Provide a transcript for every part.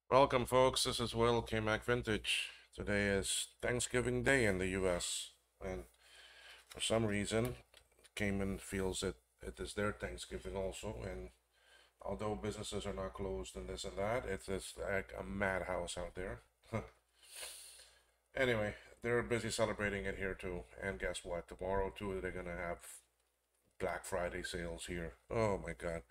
Welcome, folks. This is Will K-Mac Vintage. Today is Thanksgiving Day in the U.S., and for some reason, Cayman feels it is their Thanksgiving also. And although businesses are not closed and this and that, it's like a madhouse out there. Anyway, they're busy celebrating it here too. And guess what? Tomorrow too, they're gonna have Black Friday sales here. Oh my God.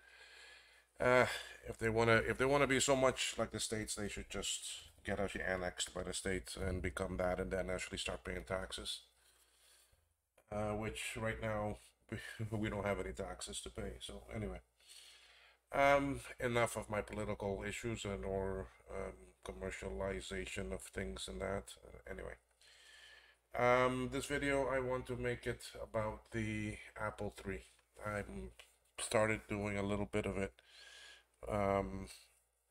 Uh, if they wanna be so much like the states, they should just get actually annexed by the states and become that, and then actually start paying taxes. Which right now we don't have any taxes to pay. So anyway, enough of my political issues and or commercialization of things and that. Anyway, this video I want to make it about the Apple III. I'm started doing a little bit of it. Um,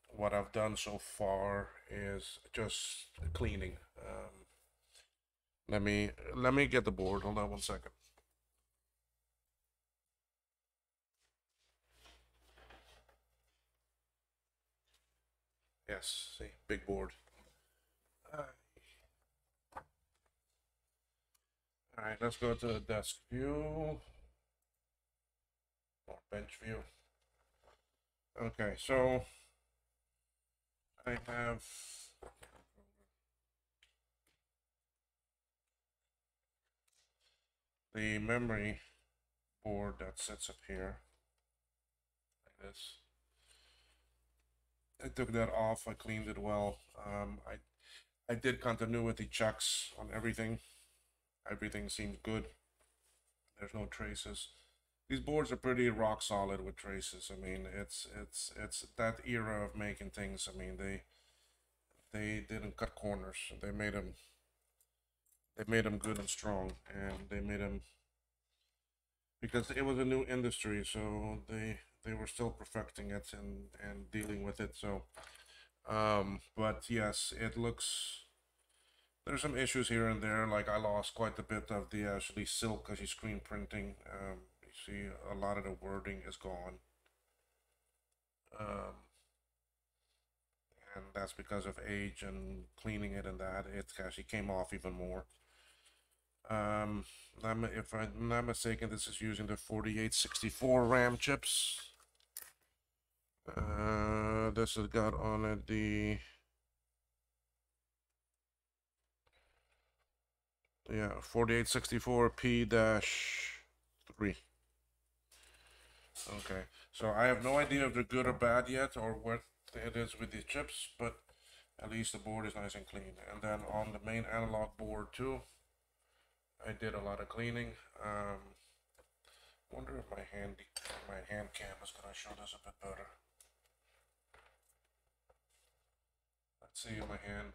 what I've done so far is just cleaning. Let me get the board. Hold on one second. Yes, see, big board. Uh, all right, let's go to the desk view or bench view. Okay, so I have the memory board that sits up here like this. I took that off. I cleaned it well. I did continuity checks on everything. Everything seems good. There's no traces. These boards are pretty rock solid with traces. I mean, it's that era of making things. I mean, they didn't cut corners. They made them good and strong, and they made them because it was a new industry, so they were still perfecting it and dealing with it. So, but yes, it looks. There's some issues here and there. Like I lost quite a bit of the actually silk as you screen printing. You see a lot of the wording is gone. Um, and that's because of age and cleaning it and that. It actually came off even more. If I'm not mistaken, this is using the 4864 RAM chips. This has got on it the yeah 4864P-3. Okay, so I have no idea if they're good or bad yet, or what it is with the chips, but at least the board is nice and clean. And then on the main analog board too, I did a lot of cleaning. Wonder if my hand cam is gonna show this a bit better. Let's see if my hand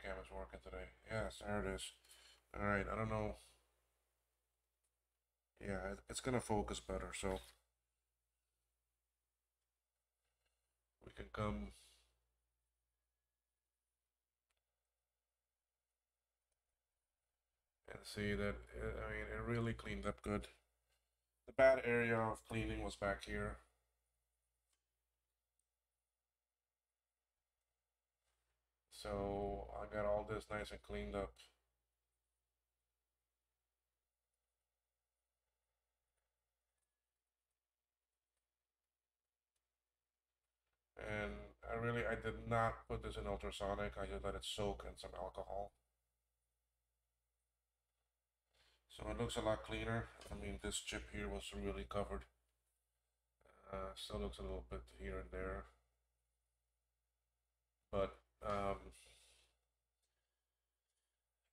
cam is working today. Yes, there it is. All right, I don't know. Yeah, it's gonna focus better, so we can come and see that. I mean, it really cleaned up good. The bad area of cleaning was back here. So I got all this nice and cleaned up. And I did not put this in ultrasonic. I just let it soak in some alcohol. So it looks a lot cleaner. I mean, this chip here was really covered. Still looks a little bit here and there. But,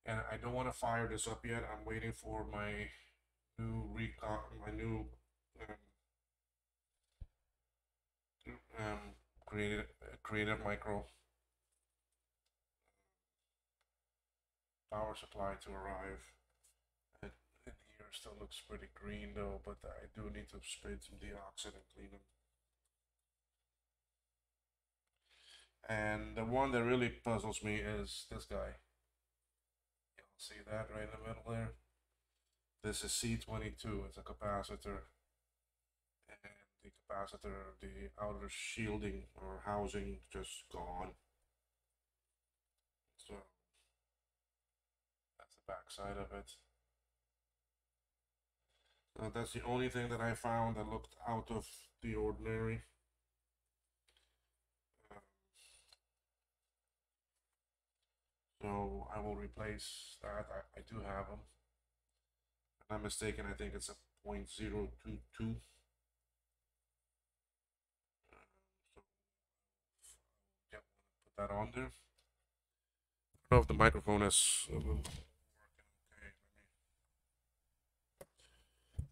and I don't want to fire this up yet. I'm waiting for my new um, um, creative micro power supply to arrive. It, in here still looks pretty green though, but I do need to spray some deoxit and clean them. And the one that really puzzles me is this guy. You'll see that right in the middle there. This is C22. It's a capacitor, and the capacitor, the outer shielding or housing just gone. So that's the back side of it. That's the only thing that I found that looked out of the ordinary. Uh, so I will replace that. I do have them. If I'm not mistaken, I think it's a 0.022. So yeah, put that on there. I don't know if the microphone is working okay.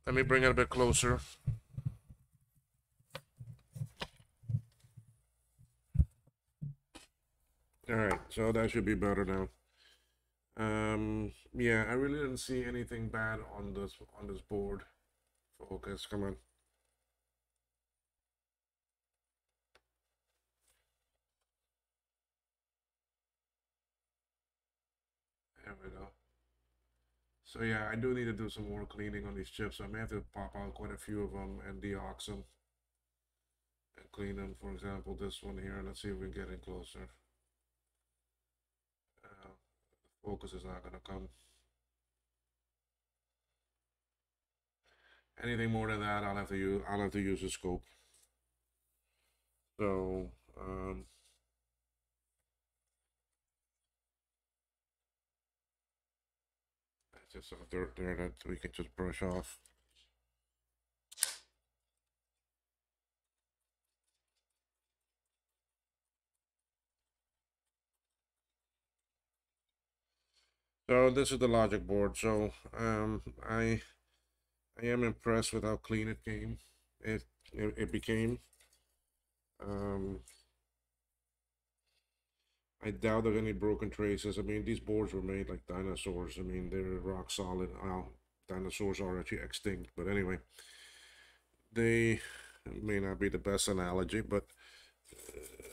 Let me bring it a bit closer. All right, so that should be better now. Yeah, I really didn't see anything bad on this board. Focus, come on. There we go. So yeah, I do need to do some more cleaning on these chips. So I may have to pop out quite a few of them and deox them and clean them. For example, this one here. Let's see if we can get it closer. Focus is not gonna come. Anything more than that, I'll have to use a scope. So just some dirt there that we can just brush off. So this is the logic board. So I am impressed with how clean it came. It became. Um, I doubt there's any broken traces. I mean, these boards were made like dinosaurs. I mean, they're rock solid. Well, dinosaurs are actually extinct, but anyway, they may not be the best analogy, but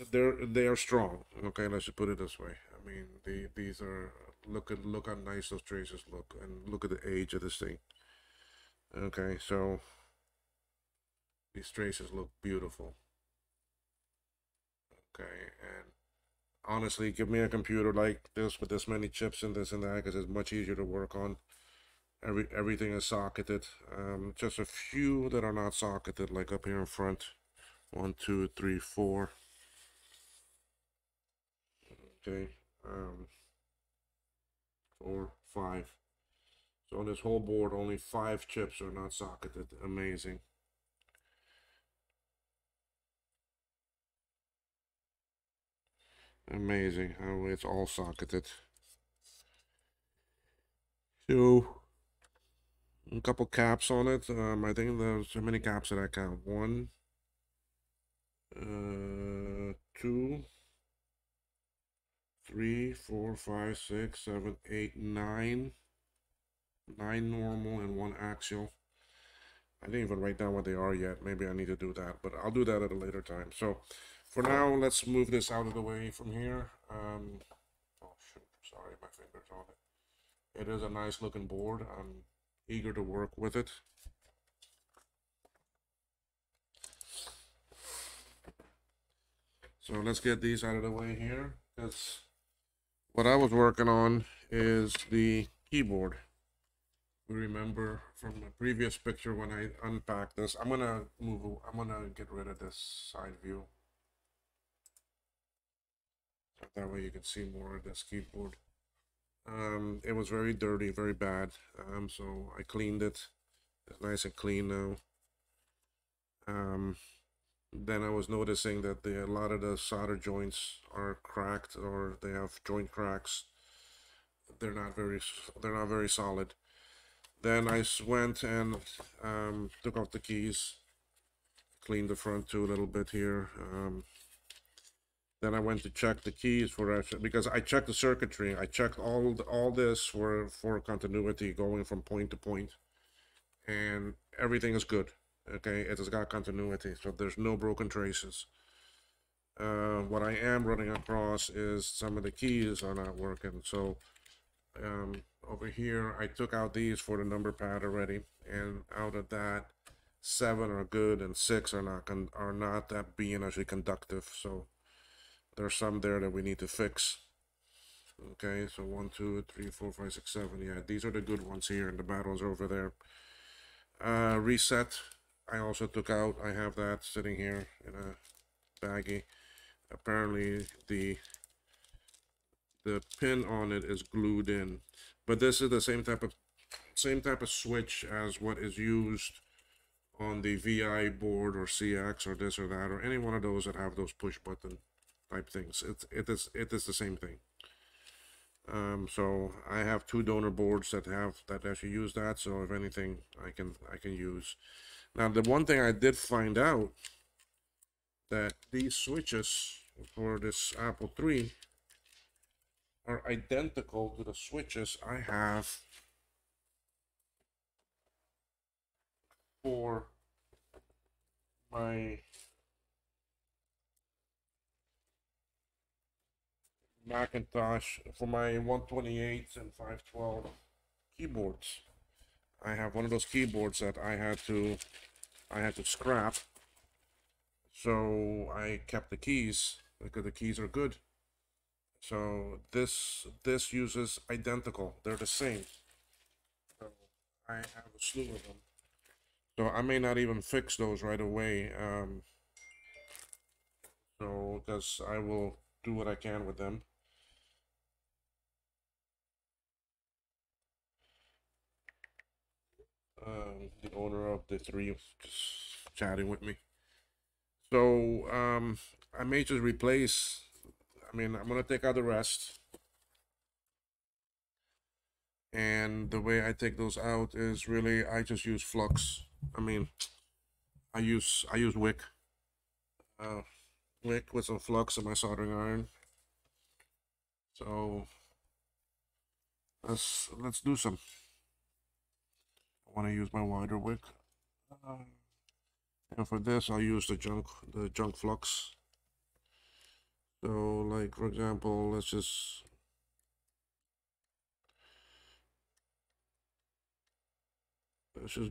they are strong. Okay, let's just put it this way. I mean, these are look how nice those traces look, and look at the age of this thing. Okay, so these traces look beautiful. Okay, and honestly, give me a computer like this with this many chips and this and that, because it's much easier to work on. Everything is socketed. Just a few that are not socketed, like up here in front. 1, 2, 3, 4. Okay. 4, 5. So on this whole board, only 5 chips are not socketed. Amazing. Amazing how it's all socketed. So a couple caps on it. I think there's so many caps that I count. 1, 2, 3, 4, 5, 6, 7, 8, 9. 9 normal and 1 axial. I didn't even write down what they are yet. Maybe I need to do that, but I'll do that at a later time. So for now, let's move this out of the way from here. Oh shoot, sorry, my finger's on it. It is a nice looking board. I'm eager to work with it. So let's get these out of the way here, because what I was working on is the keyboard. We remember from the previous picture when I unpacked this. I'm gonna get rid of this side view. So that way you can see more of this keyboard. It was very dirty, very bad. So I cleaned it. It's nice and clean now. Then I was noticing that a lot of the solder joints are cracked, or they have joint cracks. They're not very solid. Then I went and took out the keys, cleaned the front too a little bit here. Then I went to check the keys for because I checked the circuitry. I checked all this for continuity going from point to point, and everything is good. Okay, it has got continuity, so there's no broken traces. What I am running across is some of the keys are not working. So over here, I took out these for the number pad already, and out of that, seven are good and six are not that being actually conductive. So there's some there that we need to fix. Okay, so one, two, three, four, five, six, seven. Yeah, these are the good ones here, and the bad ones are over there. Reset. I also took out. I have that sitting here in a baggie. Apparently, the pin on it is glued in, but this is the same type of switch as what is used on the VI board or CX or this or that or any one of those that have those push button type things. It is the same thing. So I have two donor boards that actually use that. So if anything, I can use. Now the one thing I did find out that these switches for this Apple III are identical to the switches I have for my Macintosh, for my 128 and 512 keyboards. I have one of those keyboards that I had to scrap. So I kept the keys because the keys are good. So this uses identical. They're the same. So I have a slew of them. So I may not even fix those right away. So because I will do what I can with them. The owner of the three just chatting with me. So I may just replace. I mean, I'm gonna take out the rest, and the way I take those out is really I just use flux. I mean, I use wick, uh, wick with some flux in my soldering iron. So let's do some. I want to use my wider wick, uh, and for this I'll use the junk flux. So like for example, let's just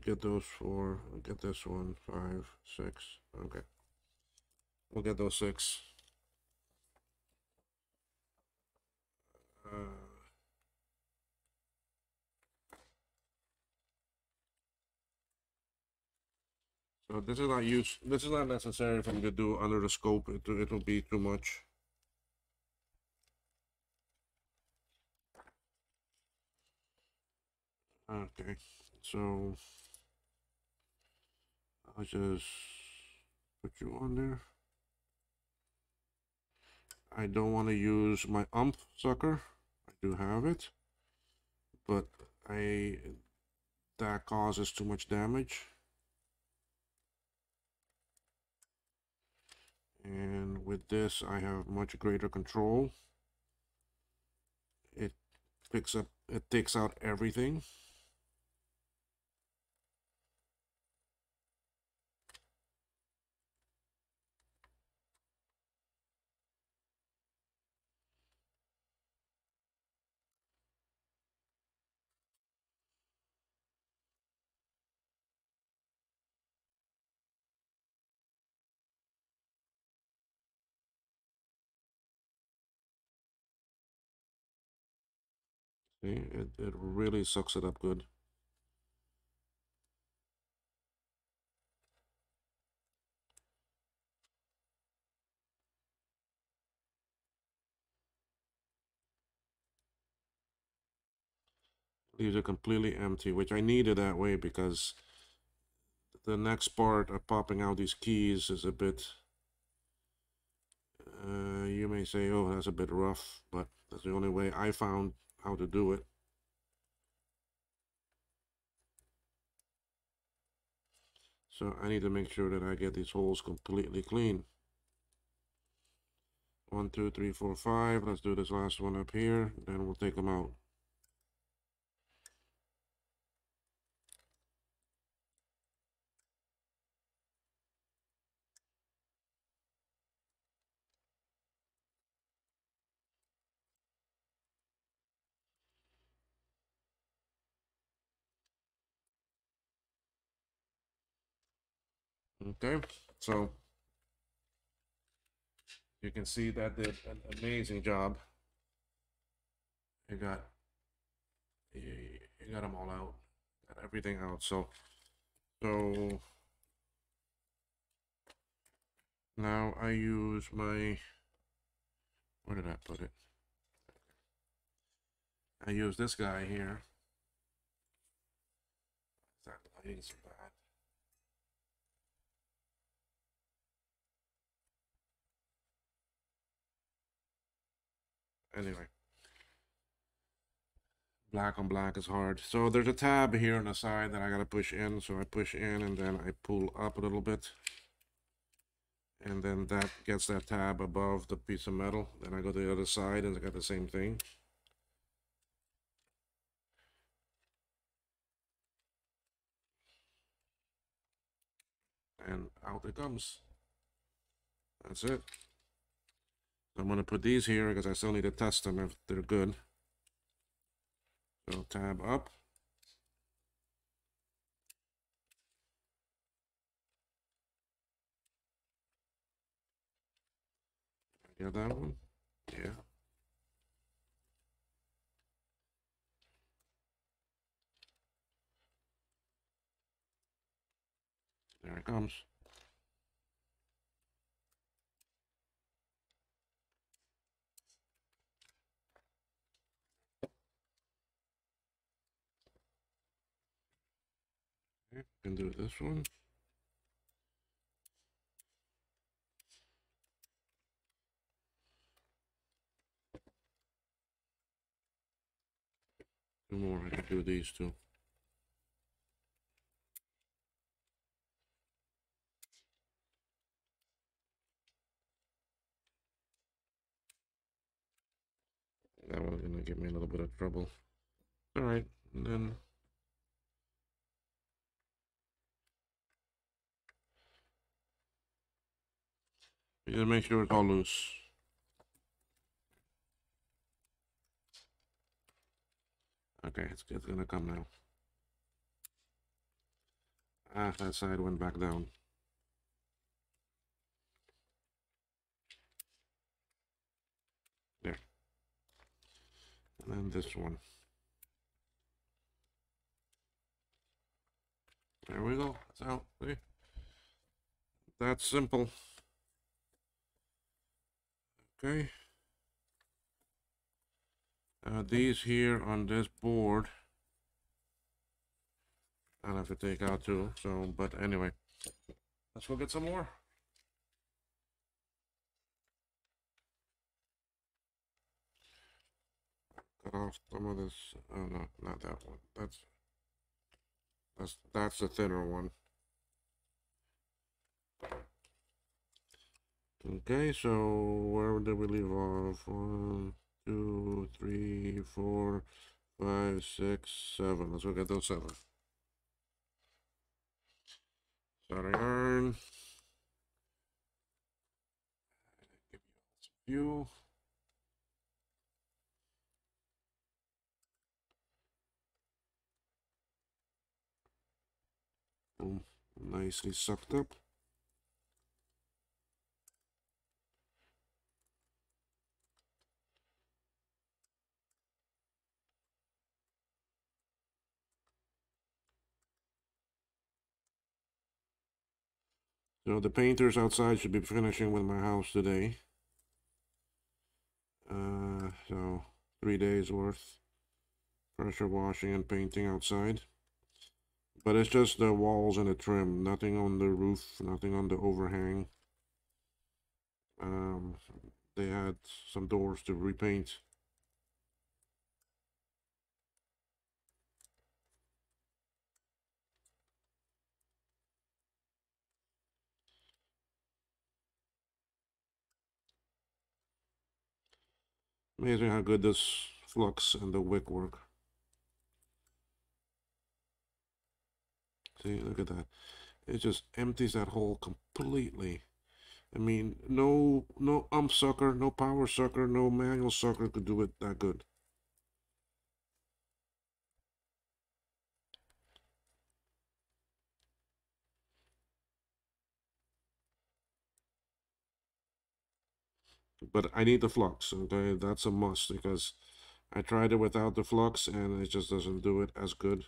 get those four. I'll get this one, five, six. Okay, we'll get those six. Uh, so this is not necessary for me to do under the scope. It'll be too much. Okay, so I'll just put you on there. I don't want to use my sucker. I do have it, but I that causes too much damage. And with this, I have much greater control. It it takes out everything. See, it really sucks it up good. Leaves it completely empty, which I needed that way because the next part of popping out these keys is a bit, you may say, oh, that's a bit rough, but that's the only way I found how to do it. So I need to make sure that I get these holes completely clean. 1, 2, 3, 4, 5. Let's do this last one up here, then we'll take them out. Okay, so you can see that did an amazing job. You got you got them all out, got everything out. So now I use my, where did I put it? I use this guy here. That lighting's so bad. Anyway, black on black is hard. So there's a tab here on the side that I gotta push in. So I push in and then I pull up a little bit. And then that gets that tab above the piece of metal. Then I go to the other side and I got the same thing. And out it comes. That's it. I'm gonna put these here because I still need to test them if they're good. So tab up. Get that one? Yeah. There it comes. Okay, can do this one. Two more. I can do these two. That one's gonna give me a little bit of trouble. All right, and then you gotta make sure it's all loose. Okay, it's gonna come now. Ah, that side went back down. There. And then this one. There we go. It's out. See? That's simple. Okay. These here on this board, I'll have to take out too. So, but anyway, let's go get some more. Cut off some of this. Oh no, not that one. That's the thinner one. Okay, so where did we leave off? 1, 2, 3, 4, 5, 6, 7. Let's go get those 7. Soldering iron. Give you all some fuel. Boom. Nicely sucked up. So the painters outside should be finishing with my house today. So 3 days worth pressure washing and painting outside. But it's just the walls and the trim, nothing on the roof, nothing on the overhang. They had some doors to repaint. Amazing how good this flux and the wick work. See, look at that. It just empties that hole completely. I mean, no sucker, no power sucker, no manual sucker could do it that good. but I need the flux. Okay, that's a must because I tried it without the flux and it just doesn't do it as good.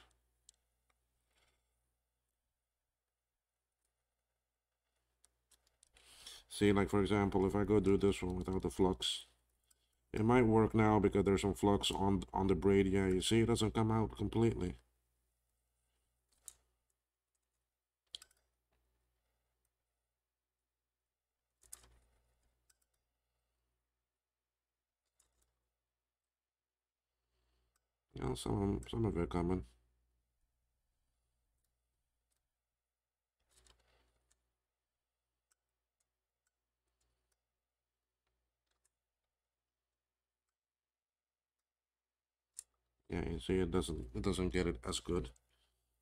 See, like for example, if I go do this one without the flux, it might work now because there's some flux on the braid. Yeah, you see, it doesn't come out completely. You know, some of it coming. Yeah, you see, it doesn't get it as good.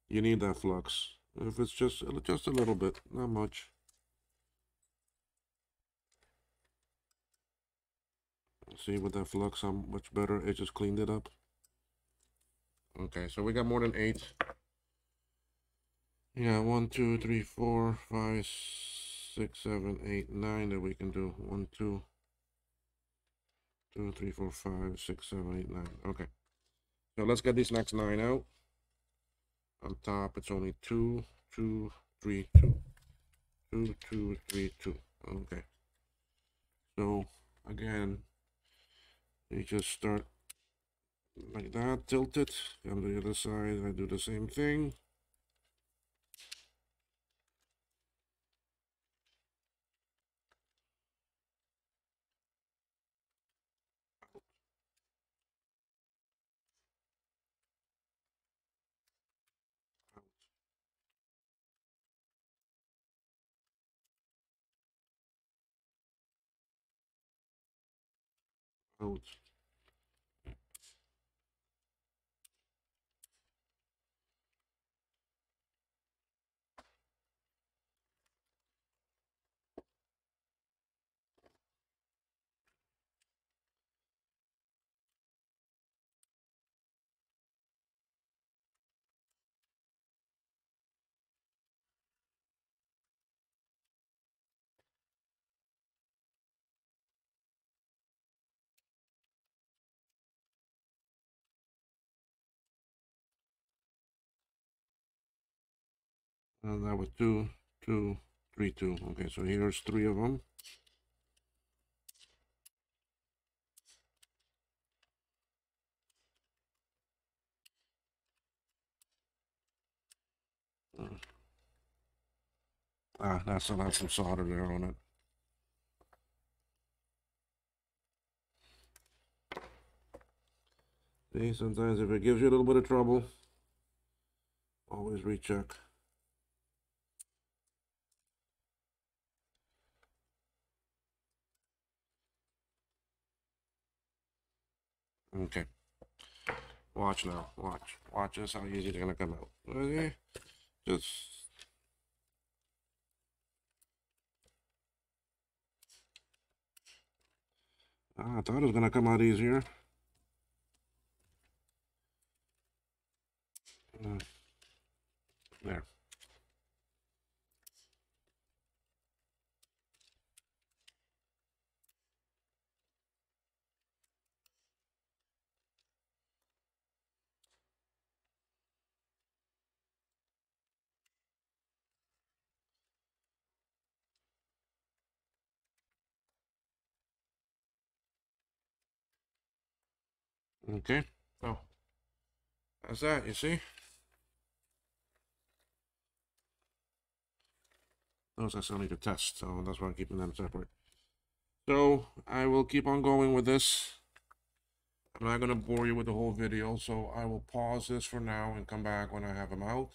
You need that flux. If it's just a little bit, not much. See, with that flux, how much better it just cleaned it up. Okay, so we got more than 8. Yeah, 1, 2, 3, 4, 5, 6, 7, 8, 9 that we can do. 1, 2, 2, 3, 4, 5, 6, 7, 8, 9. Okay. So let's get these next 9 out. On top, it's only 2, 2, 3, 2. 2, 2, 3, 2. Okay. So again, you just start like that, tilt it. On the other side, I do the same thing. Out. And that was 2, 2, 3, 2. Okay, so here's 3 of them. That still has some solder there on it. See, sometimes if it gives you a little bit of trouble, always recheck. Okay. Watch now. Watch. Watch this, how easy it's gonna come out. Okay. Just I thought it was gonna come out easier. There. Okay. So that's that, you see? Those I still need to test, so that's why I'm keeping them separate. So I will keep on going with this. I'm not gonna bore you with the whole video, so I will pause this for now and come back when I have them out.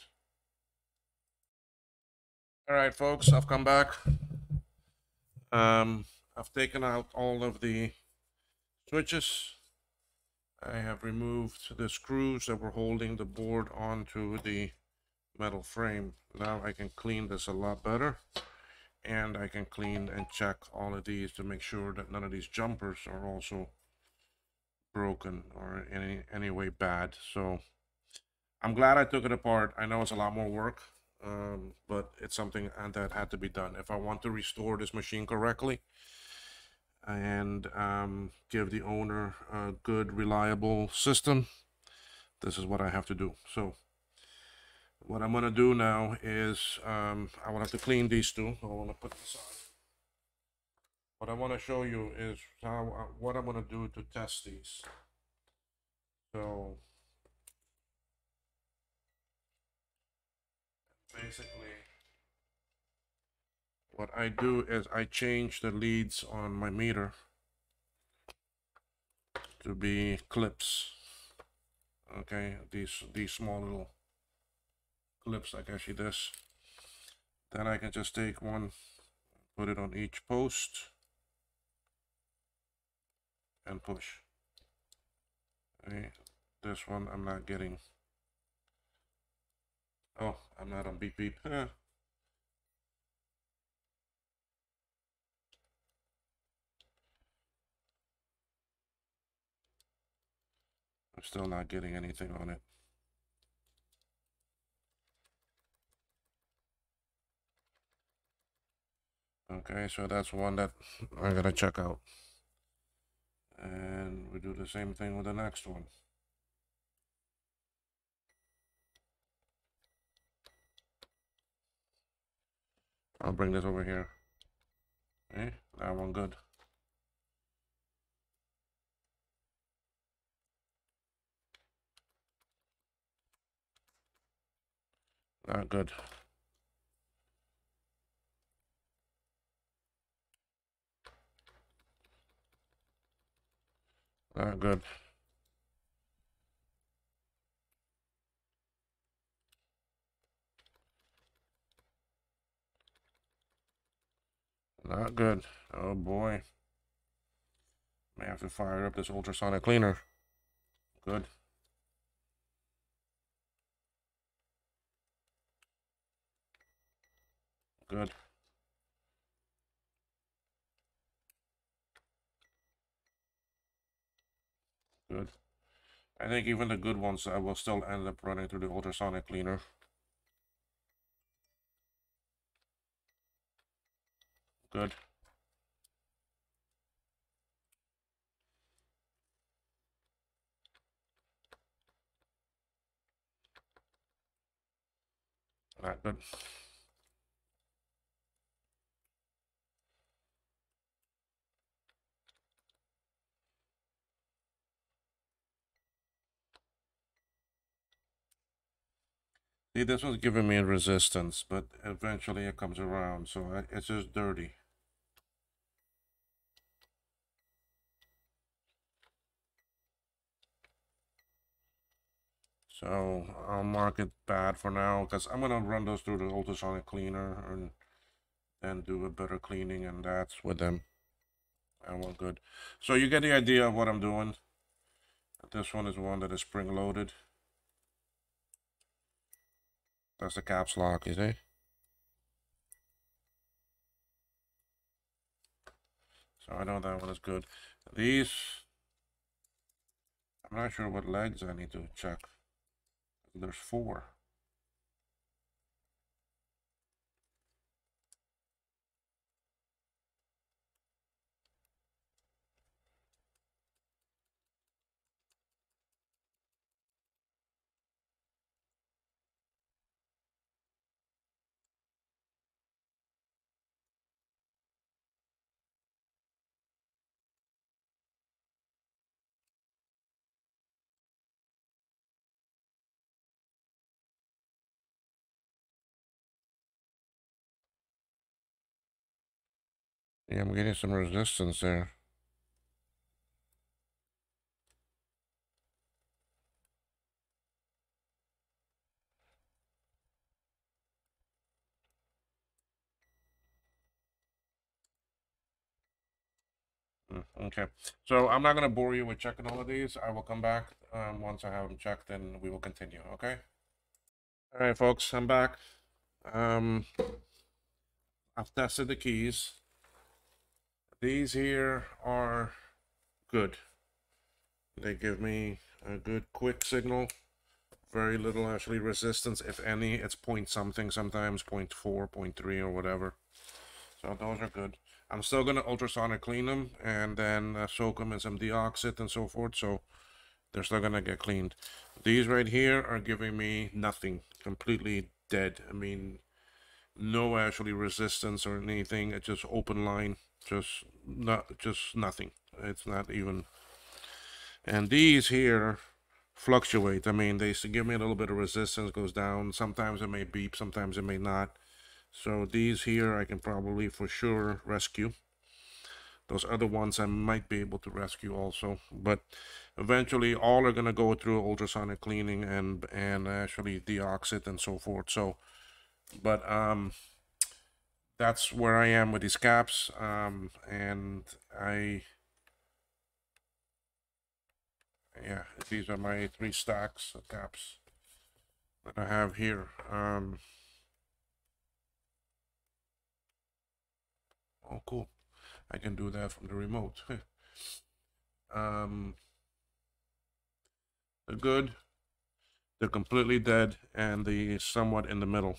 All right, folks, I've come back. I've taken out all of the switches. I have removed the screws that were holding the board onto the metal frame. Now I can clean this a lot better, and I can clean and check all of these to make sure that none of these jumpers are also broken or in any way bad. So I'm glad I took it apart. I know it's a lot more work, but it's something that had to be done. If I want to restore this machine correctly, and give the owner a good, reliable system. This is what I have to do. So what I'm gonna do now is I will have to clean these two. I want to put this on. What I want to show you is how what I'm gonna do to test these. So basically, what I do is I change the leads on my meter to be clips. Okay, these small little clips like actually this. Then I can just take one, put it on each post, and push. Okay, this one I'm not getting. Oh, I'm not on beep beep. I'm still not getting anything on it. Okay, so that's one that I gotta check out. And we do the same thing with the next one. I'll bring this over here. Okay, that one good. Not good. Not good. Not good. Oh boy. May have to fire up this ultrasonic cleaner. Good. Good. Good. I think even the good ones I will still end up running through the ultrasonic cleaner. Good. Not good. See, this one's giving me resistance, but eventually it comes around, so it's just dirty. So I'll mark it bad for now, because I'm gonna run those through the ultrasonic cleaner and then do a better cleaning, and that's with them. And we're good. So you get the idea of what I'm doing. This one is one that is spring-loaded. That's the caps lock, you see? So I know that one is good. These, I'm not sure what legs I need to check. There's 4. Yeah, I'm getting some resistance there. Okay, so I'm not going to bore you with checking all of these. I will come back once I have them checked, and we will continue, okay? All right, folks, I'm back. I've tested the keys. These here are good. They give me a good quick signal. Very little actually resistance, if any. It's point something sometimes, 0.4, 0.3 or whatever. So those are good. I'm still gonna ultrasonic clean them and then soak them in some deoxit and so forth. So they're still gonna get cleaned. These right here are giving me nothing, completely dead. I mean, no actually resistance or anything. It's just open line, just nothing. It's not even. And these here fluctuate. I mean, they give me a little bit of resistance, goes down. Sometimes it may beep, sometimes it may not. So these here I can probably for sure rescue. Those other ones I might be able to rescue also, but eventually all are gonna go through ultrasonic cleaning and actually deoxit and so forth. So, but that's where I am with these caps. And yeah, these are my 3 stacks of caps that I have here. Oh, cool. I can do that from the remote. They're good. They're completely dead, and the somewhat in the middle.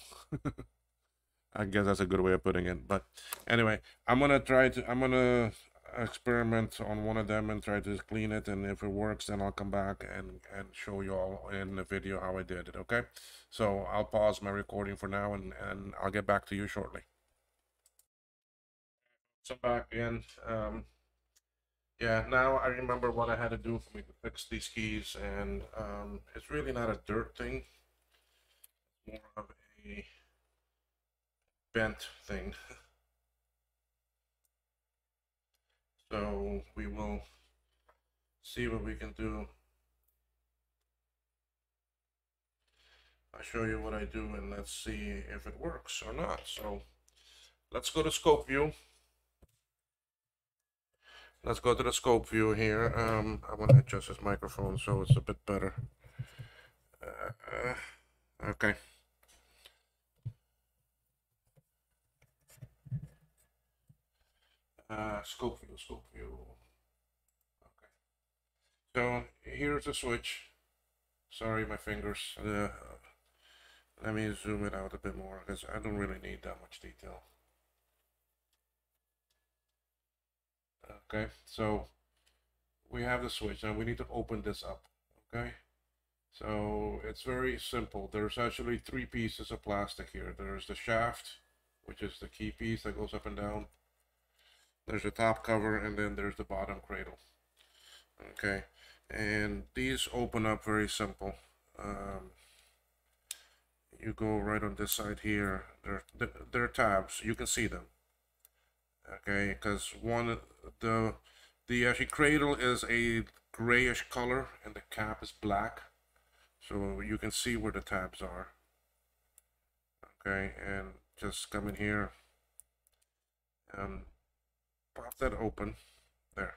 I guess that's a good way of putting it. But anyway, I'm gonna experiment on one of them and try to clean it, and if it works, then I'll come back and show you all in the video how I did it. Okay, so I'll pause my recording for now, and I'll get back to you shortly. So back again. Yeah, now I remember what I had to do for me to fix these keys, and it's really not a dirt thing, more of a bent thing. So we will see what we can do. I'll show you what I do, and let's see if it works or not. So let's go to scope view. Let's go to the scope view here. I want to adjust this microphone so it's a bit better. Okay. Scope view. Okay. So here's the switch. Sorry, my fingers. Let me zoom it out a bit more because I don't really need that much detail. Okay, so we have the switch and we need to open this up. Okay, so it's very simple. There's actually 3 pieces of plastic here. There's the shaft, which is the key piece that goes up and down. There's the top cover, and then there's the bottom cradle. Okay, and these open up very simple. You go right on this side here. They're tabs. You can see them. Okay, because the actually cradle is a grayish color and the cap is black, so you can see where the tabs are. Okay, and just come in here and pop that open. There.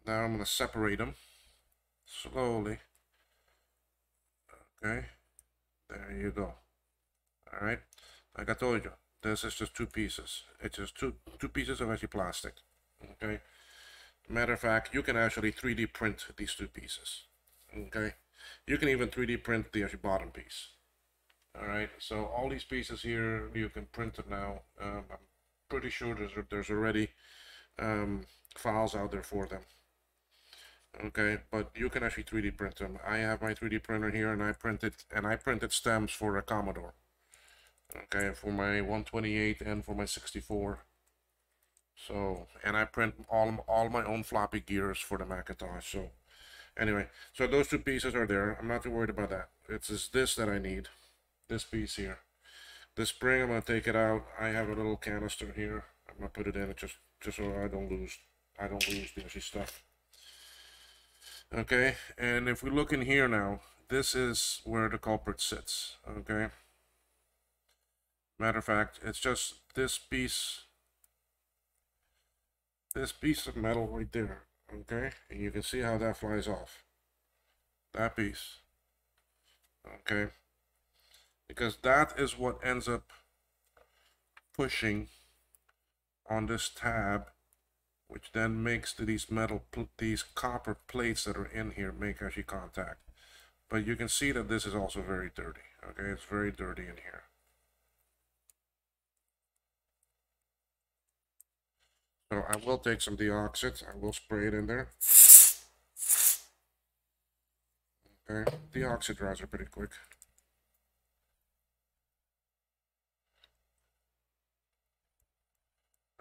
Now I'm going to separate them slowly. Okay, there you go. All right, like I told you, this is just 2 pieces. It's just two pieces of actually plastic. Okay, matter of fact, you can actually 3D print these 2 pieces. Okay, you can even 3D print the actually bottom piece. All right, so all these pieces here, you can print them now. I'm pretty sure there's already files out there for them. Okay, but you can actually 3D print them. I have my 3D printer here, and I printed stems for a Commodore. Okay, for my 128 and for my 64. So, and I print all my own floppy gears for the Macintosh. So, anyway, so those 2 pieces are there. I'm not too worried about that. It's just this that I need. This piece here. This spring, I'm gonna take it out. I have a little canister here. I'm gonna put it in it just so I don't lose the actually stuff. Okay, and if we look in here now, this is where the culprit sits. Okay. Matter of fact, it's just this piece of metal right there. Okay, and you can see how that flies off. That piece. Okay, because that is what ends up pushing on this tab, which then makes these these copper plates that are in here make actually contact. But you can see that this is also very dirty. Okay, it's very dirty in here. So I will take some deoxit. I will spray it in there. Okay, deoxit dries are pretty quick.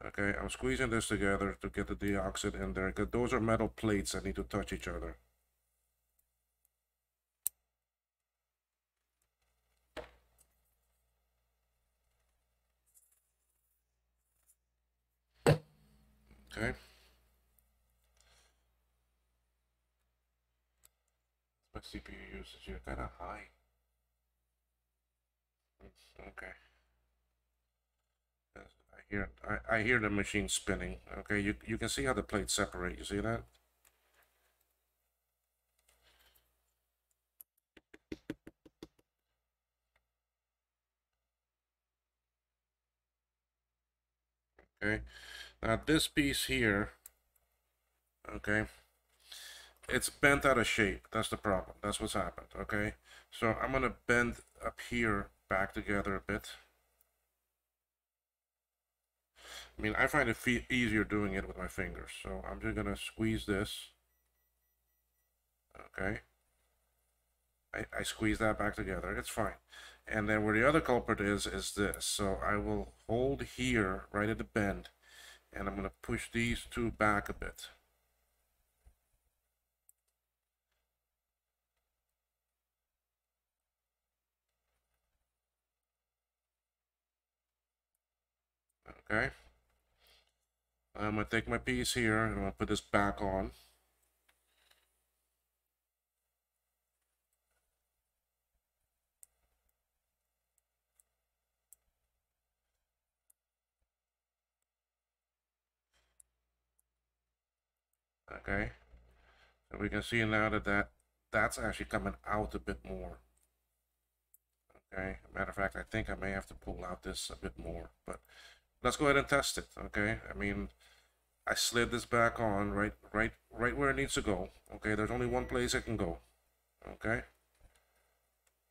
Okay, I'm squeezing this together to get the deoxit in there, because those are metal plates that need to touch each other. Okay. My CPU usage here kind of high. Okay. I hear the machine spinning. Okay, you can see how the plates separate. You see that? Okay. Now this piece here, okay, it's bent out of shape. That's the problem. That's what's happened. Okay. So I'm gonna bend up here back together a bit. I mean, I find it easier doing it with my fingers. So I'm just gonna squeeze this. Okay. I squeeze that back together. It's fine. And then where the other culprit is this. So I will hold here, right at the bend, and I'm going to push these two back a bit. Okay. I'm going to take my piece here, and I'm going to put this back on. Okay. So we can see now that's actually coming out a bit more. Okay. Matter of fact, I think I may have to pull out this a bit more, but let's go ahead and test it. Okay. I mean, I slid this back on right where it needs to go. Okay. There's only one place it can go. Okay.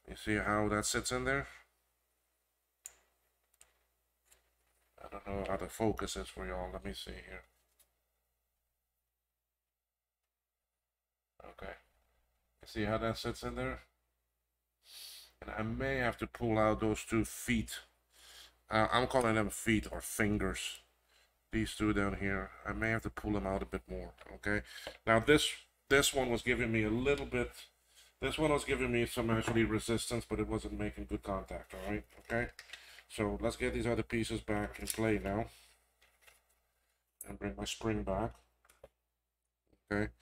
You see how that sits in there? I don't know how the focus is for y'all. Let me see here. Okay. You see how that sits in there? And I may have to pull out those 2 feet. I'm calling them feet or fingers. These 2 down here. I may have to pull them out a bit more. Okay. Now this one was giving me a little bit. This one was giving me some actually resistance, but it wasn't making good contact. All right. Okay. So let's get these other pieces back in play now. And bring my spring back. Okay.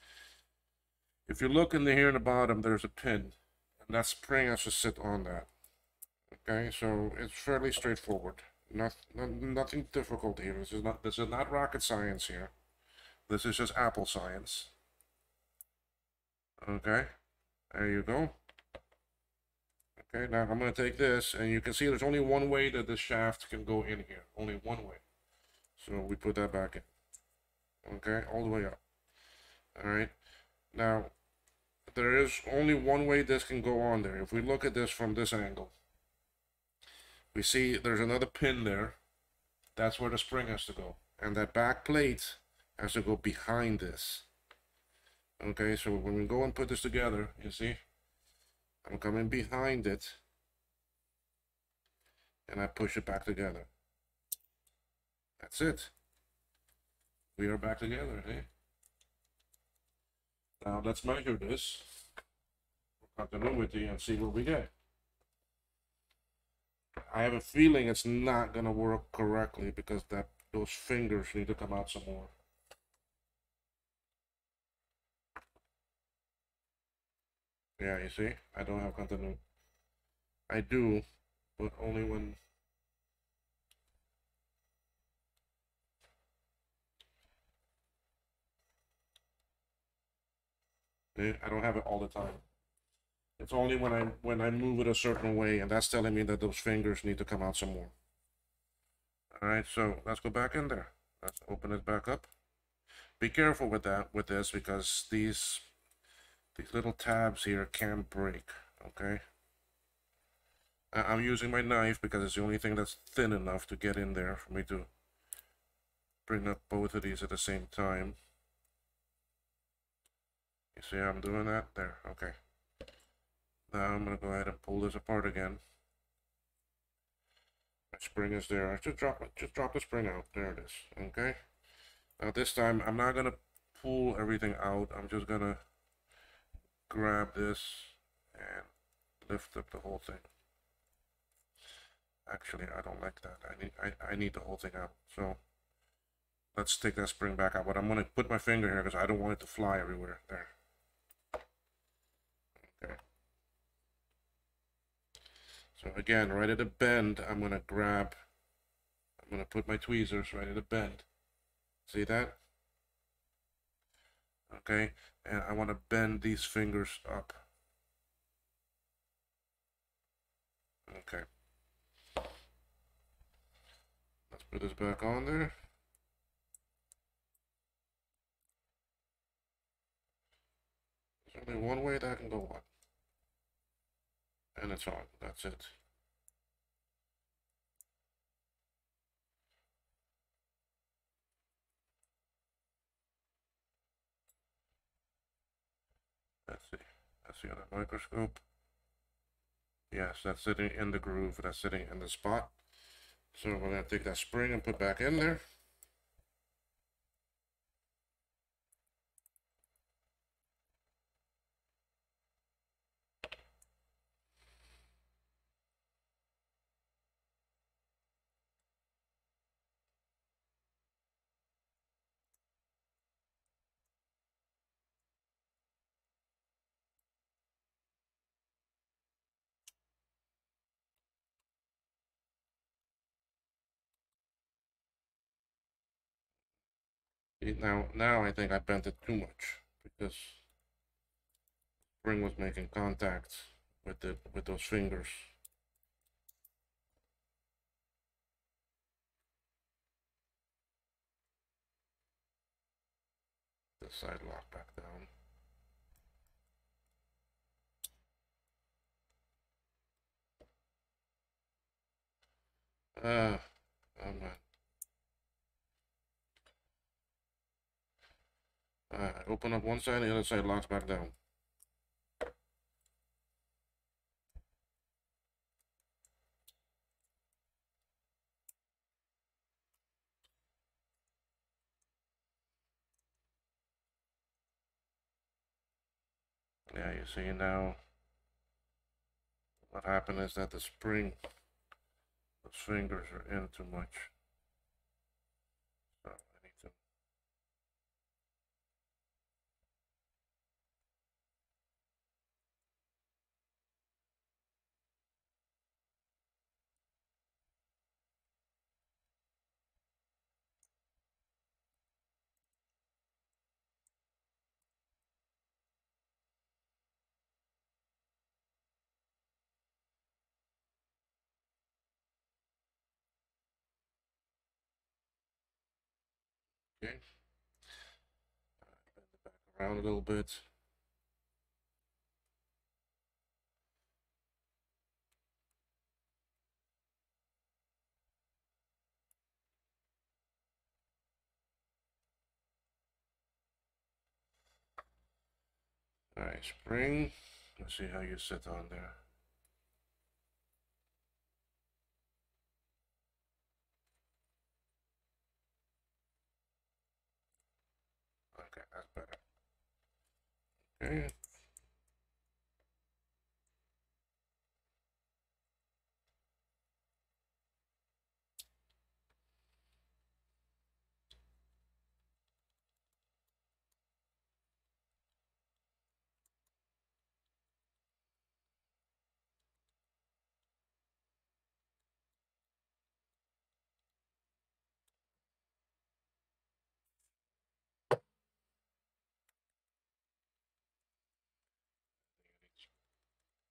If you look in here in the bottom, there's a pin, and that spring has to sit on that. Okay, so it's fairly straightforward. Nothing difficult here. This is not rocket science here. This is just Apple science. Okay, there you go. Okay, now I'm going to take this, and you can see there's only one way that this shaft can go in here. Only one way. So we put that back in. Okay, all the way up. Alright, now there is only one way this can go on there. If we look at this from this angle, we see there's another pin there. That's where the spring has to go. And that back plate has to go behind this. Okay, so when we go and put this together, you see, I'm coming behind it, and I push it back together. That's it. We are back together, eh? Now let's measure this for continuity and see what we get. I have a feeling it's not gonna work correctly because those fingers need to come out some more. Yeah, you see, I don't have continuity. I do, but only when I don't have it all the time. It's only when I move it a certain way, and that's telling me that those fingers need to come out some more. All right, so let's go back in there. Let's open it back up. Be careful with this, because these little tabs here can break. Okay. I'm using my knife because it's the only thing that's thin enough to get in there for me to bring up both of these at the same time. You see how I'm doing that? There, okay. Now I'm going to go ahead and pull this apart again. My spring is there. I just drop the spring out. There it is. Okay. Now this time I'm not going to pull everything out. I'm just going to grab this and lift up the whole thing. Actually, I don't like that. I need the whole thing out. So let's take that spring back out. But I'm going to put my finger here because I don't want it to fly everywhere. There. Okay. So again, right at the bend, I'm going to put my tweezers right at the bend. See that? Okay. And I want to bend these fingers up. Okay. Let's put this back on there. There's only one way that can go on. And it's on. That's it. Let's see. Let's see on the microscope. Yes, that's sitting in the groove. That's sitting in the spot. So we're going to take that spring and put back in there. Now I think I bent it too much because spring was making contact with those fingers. This side lock back down. Oh man. Open up one side, the other side locks back down. Yeah, you see now what happened is that the spring, those fingers are in too much. So I need to. Okay. Bend it back around a little bit. Alright, spring. Let's see how you sit on there. Okay, that's better. Okay.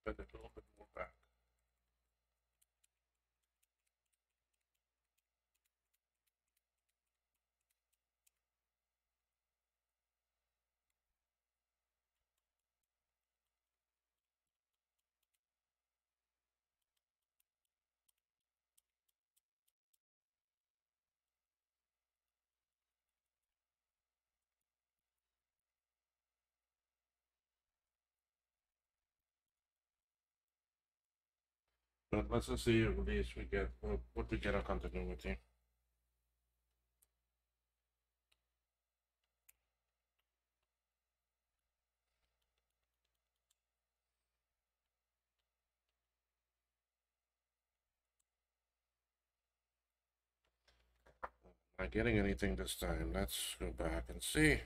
Bend it a little bit more back. But let's just see if at least we get what we get on continuity. Not getting anything this time. Let's go back and see.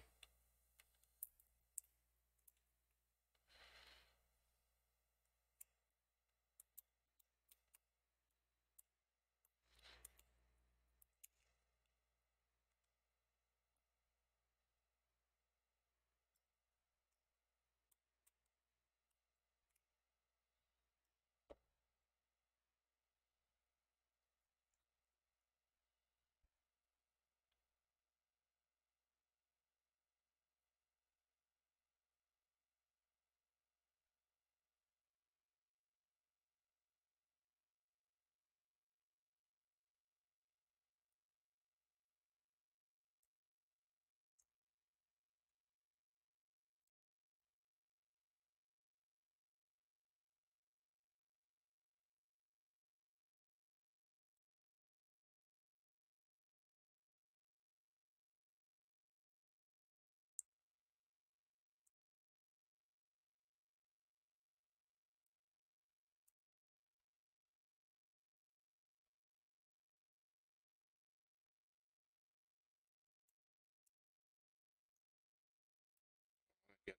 Get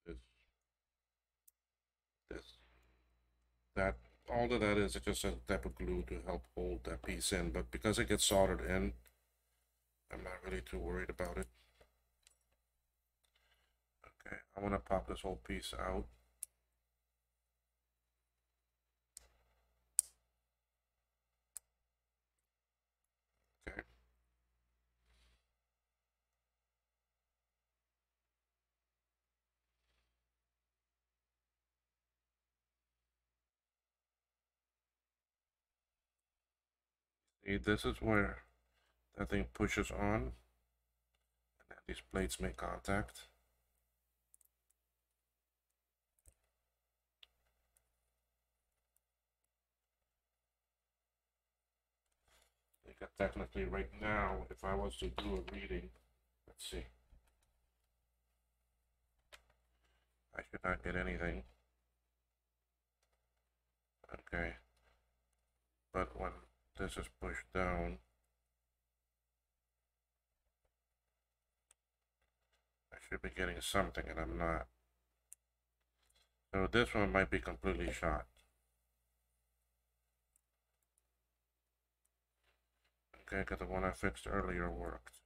this, this, that. All of that is just a type of glue to help hold that piece in. But because it gets soldered in, I'm not really too worried about it. Okay, I want to pop this whole piece out. Okay. See, this is where that thing pushes on, and then these plates make contact. Because technically, right now, if I was to do a reading, let's see, I should not get anything. Okay, but when this is pushed down, I should be getting something, and I'm not. So this one might be completely shot. Okay, because the one I fixed earlier worked.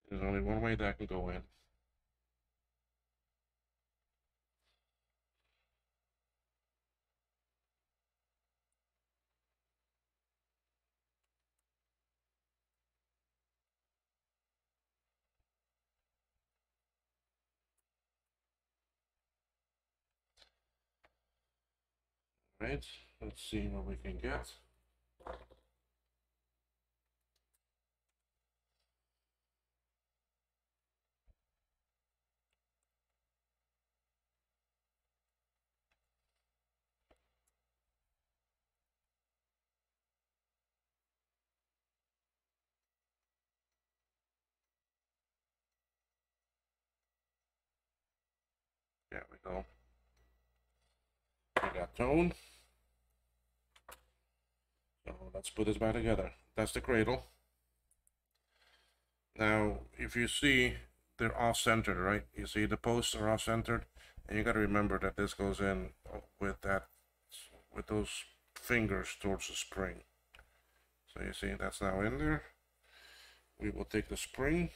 There's only one way that can go in. Right, let's see what we can get. There we go. We got tone. So let's put this back together. That's the cradle. Now, if you see, they're off-centered, right? You see the posts are off-centered, and you got to remember that this goes in with that, with those fingers towards the spring. So you see that's now in there. We will take the spring.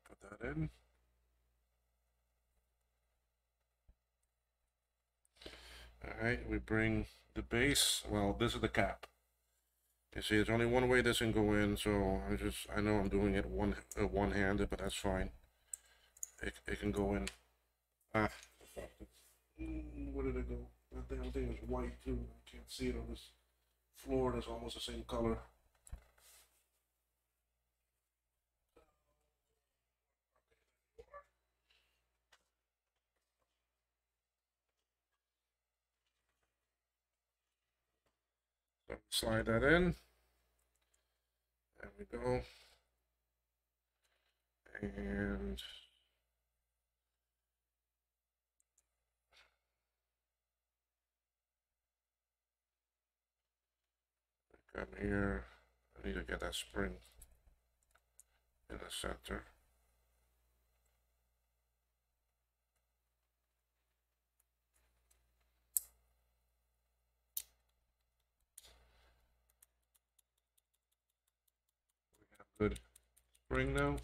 Put that in. All right, we bring the base. Well, this is the cap. You see, there's only one way this can go in, so I know I'm doing it one-handed, but that's fine. It can go in. Ah, where did it go? That damn thing is white too. I can't see it on this floor that's almost the same color. So slide that in. There we go. And come here. I need to get that spring in the center. We have good spring now. Let's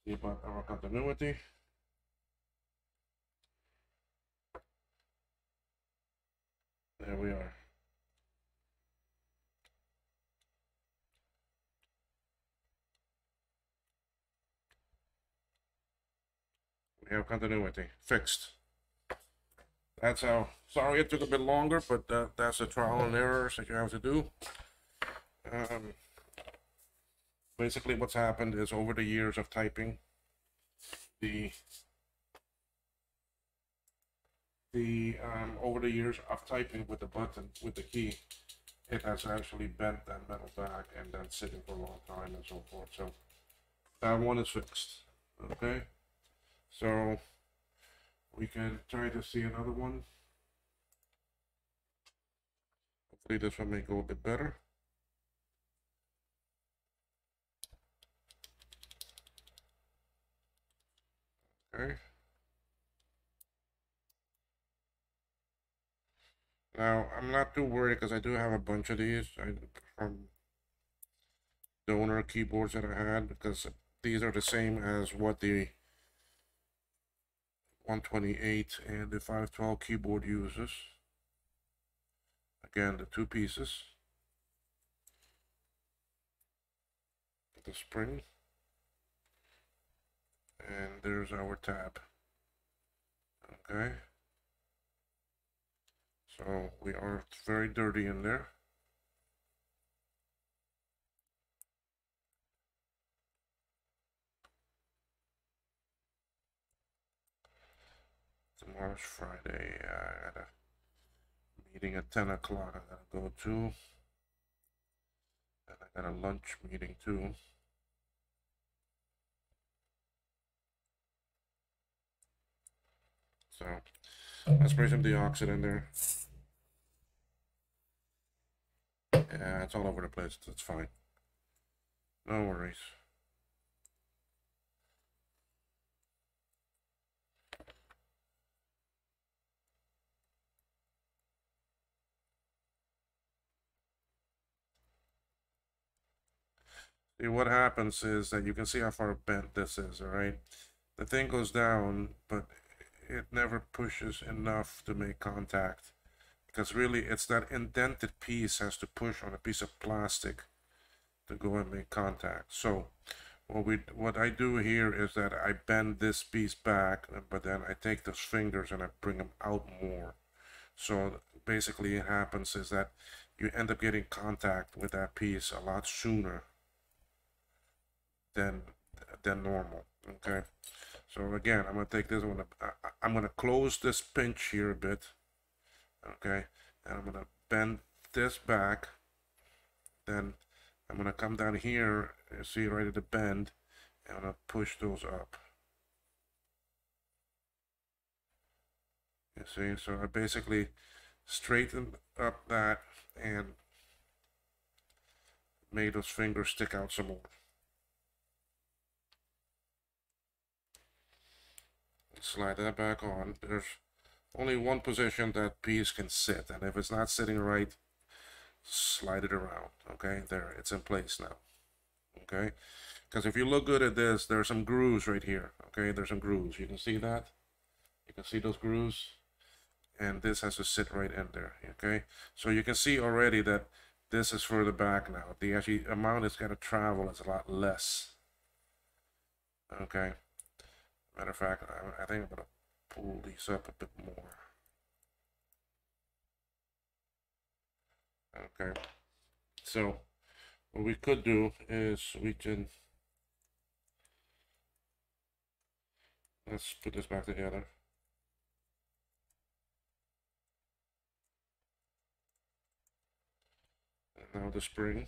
see about our continuity. There we are. We have continuity fixed. That's how. Sorry it took a bit longer, but that's the trial and errors that you have to do. Basically, what's happened is over the years of typing, the over the years of typing with the button with the key, it has actually bent that metal back and then sitting for a long time and so forth. So that one is fixed. Okay, so we can try to see another one. Hopefully this one may go a bit better. Okay. Now I'm not too worried because I do have a bunch of these from donor keyboards that I had, because these are the same as what the 128 and the 512 keyboard uses. Again, the two pieces, the spring, and there's our tab. Okay, so we are very dirty in there. Tomorrow's Friday. I got a meeting at 10 o'clock I gotta go to, and I got a lunch meeting too. So let's spray some deoxit in there. Yeah, it's all over the place. That's fine. No worries. See, what happens is that you can see how far bent this is, all right? The thing goes down, but it never pushes enough to make contact, because really it's that indented piece has to push on a piece of plastic to go and make contact. So what I do here is that I bend this piece back, but then I take those fingers and I bring them out more. So basically, it happens is that you end up getting contact with that piece a lot sooner than normal. Okay. So again, I'm gonna take this one. I'm gonna close this pinch here a bit. Okay, and I'm gonna bend this back. Then I'm gonna come down here. See right at the bend. And I'm gonna push those up. You see, so I basically straightened up that and made those fingers stick out some more. Slide that back on. There's only one position that piece can sit, and if it's not sitting right, slide it around. Okay, there, it's in place now. Okay, because if you look good at this, there are some grooves right here. Okay, there's some grooves. You can see that. You can see those grooves, and this has to sit right in there. Okay, so you can see already that this is further back now. The actually amount it's got to travel is a lot less. Okay. Matter of fact, I think I'm gonna pull these up a bit more. Okay. So what we could do is we can let's put this back together. And now the spring.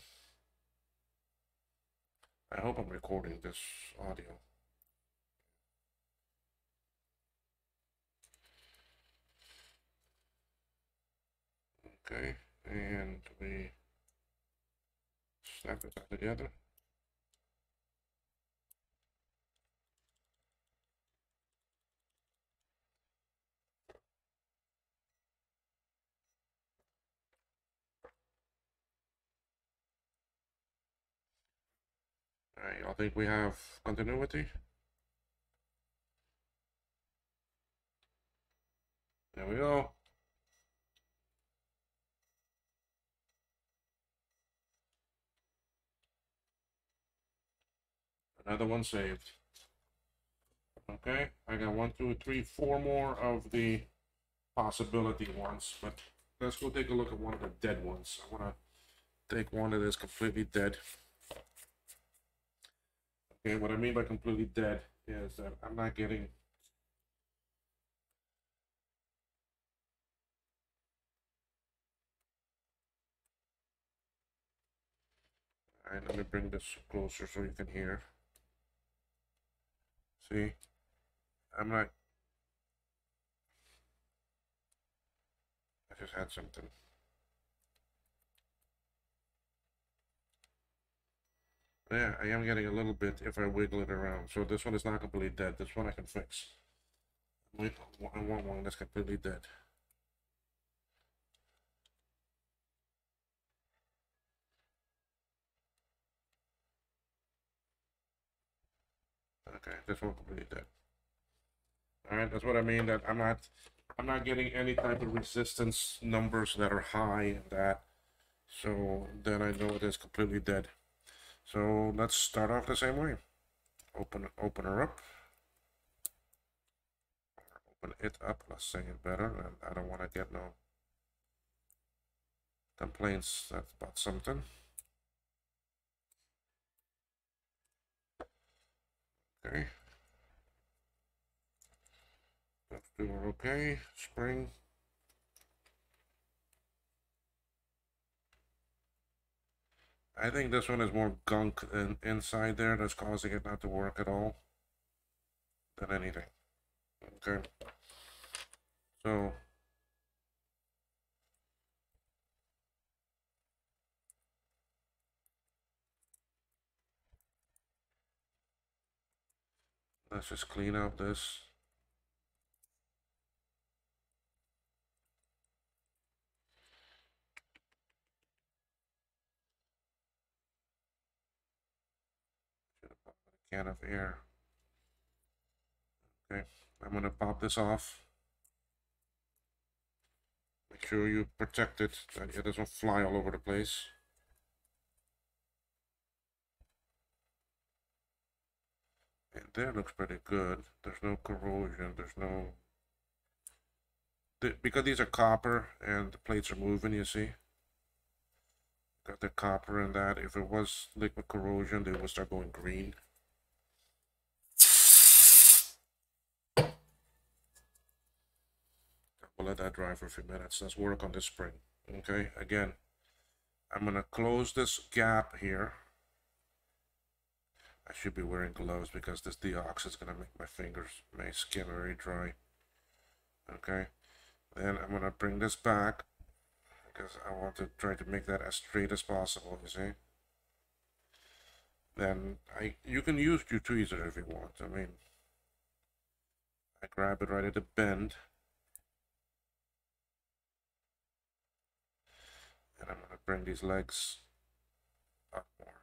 I hope I'm recording this audio. Okay, and we snap it back together. All right, y'all think we have continuity? There we go. Another one saved. Okay, I got 1, 2, 3, 4 more of the possibility ones, but let's go take a look at one of the dead ones. I want to take one that is completely dead. Okay, what I mean by completely dead is that I'm not getting all right, let me bring this closer so you can hear. See, I'm not. I just had something. Yeah, I am getting a little bit if I wiggle it around. So this one is not completely dead. This one I can fix. Wait, I want one that's completely dead. Okay, this one completely dead. All right, that's what I mean. That I'm not getting any type of resistance numbers that are high in that. So then I know it is completely dead. So let's start off the same way. Open her up. Open it up. Let's say it better. And I don't want to get no complaints about something. Okay. Let's do it. Okay. Spring. I think this one is more gunk inside there that's causing it not to work at all than anything. Okay. So let's just clean out this. Can of air. Okay, I'm gonna pop this off. Make sure you protect it, that it doesn't fly all over the place. there looks pretty good. There's no corrosion. There's no because these are copper and the plates are moving. You see, got the copper in that. If it was liquid corrosion, they would start going green. We'll let that dry for a few minutes. Let's work on this spring. Okay, again, I'm gonna close this gap here. I should be wearing gloves because this deox is gonna make my skin very dry. Okay, then I'm gonna bring this back because I want to try to make that as straight as possible, you see. Then you can use your tweezer if you want. I mean, I grab it right at the bend. And I'm gonna bring these legs up more.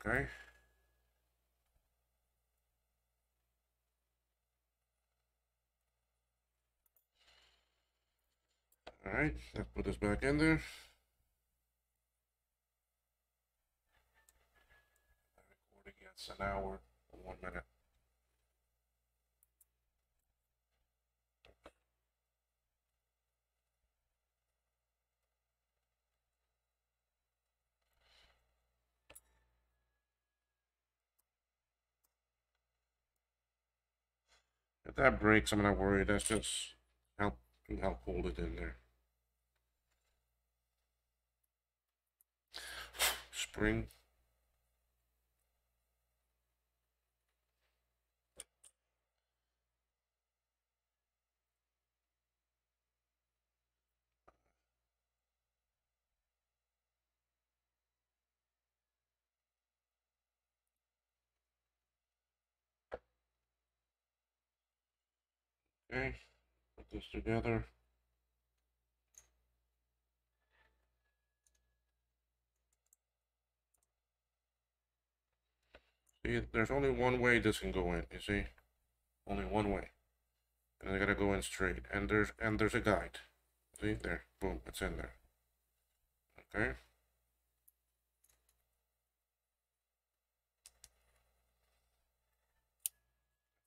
Okay. All right, let's put this back in there. Recording gets an hour and 1 minute. If that breaks, I'm not worried. That's just help hold it in there. Spring. Okay, put this together. See, there's only one way this can go in, you see? Only one way. And I gotta go in straight. And there's a guide. See, there, boom, it's in there. Okay.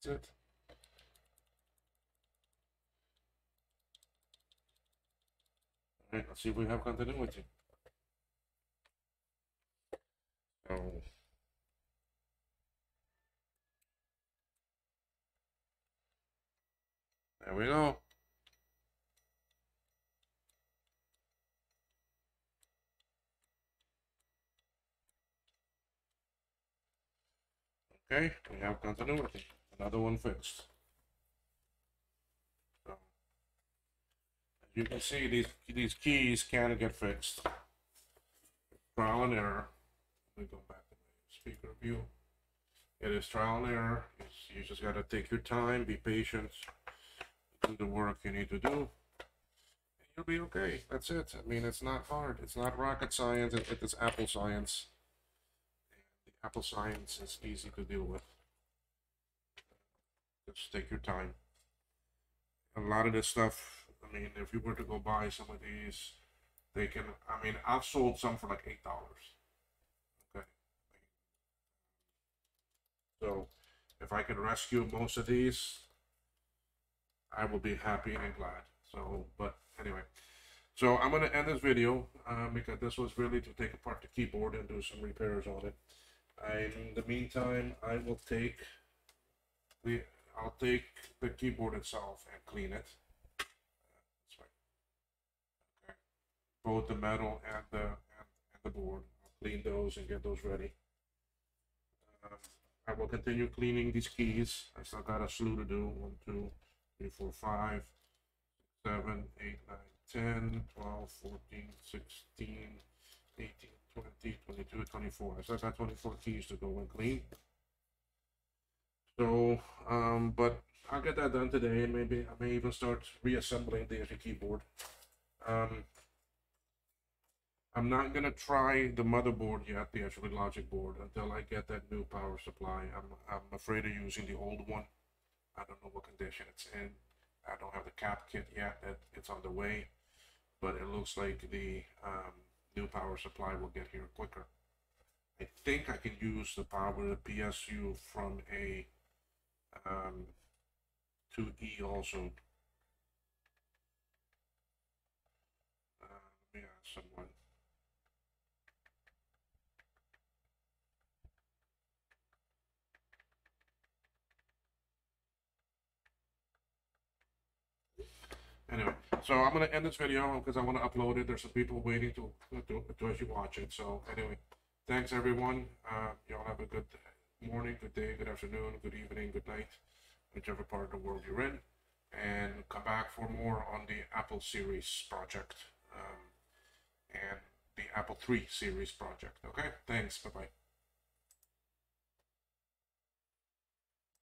That's it. All right, let's see if we have continuity. So there we go. Okay, we have continuity. Another one fixed. So, as you can see, these keys can get fixed. Trial and error. Let me go back to the speaker view. It is trial and error. You just gotta take your time, be patient, do the work you need to do, and you'll be okay. That's it. I mean, it's not hard. It's not rocket science. It's Apple science. The Apple science is easy to deal with. Just take your time. A lot of this stuff, I mean, if you were to go buy some of these, they can, I mean, I've sold some for like $8. Okay. So if I can rescue most of these, I will be happy and glad. So, but anyway, so I'm gonna end this video because this was really to take apart the keyboard and do some repairs on it. In the meantime, I'll take the keyboard itself and clean it. Okay. Both the metal and the board. I'll clean those and get those ready. I will continue cleaning these keys. I still got a slew to do. 1, 2, 3, 4, 5, 7, 8, 9, 10, 12, 14, 16, 18, 20, 22, 24. I still got 24 keys to go and clean. So, but I'll get that done today, and maybe I may even start reassembling the keyboard. I'm not gonna try the motherboard yet, the actual logic board, until I get that new power supply. I'm afraid of using the old one. I don't know what condition it's in. I don't have the cap kit yet. It's on the way, but it looks like the new power supply will get here quicker. I think I can use the power of the PSU from a 2E also. Yeah, someone. Anyway, so I'm gonna end this video because I want to upload it. There's some people waiting to actually watch it. So anyway, thanks everyone. Y'all have a good morning, good day, good afternoon, good evening, good night, whichever part of the world you're in, and come back for more on the Apple series project and the Apple III series project. Okay, thanks. Bye bye.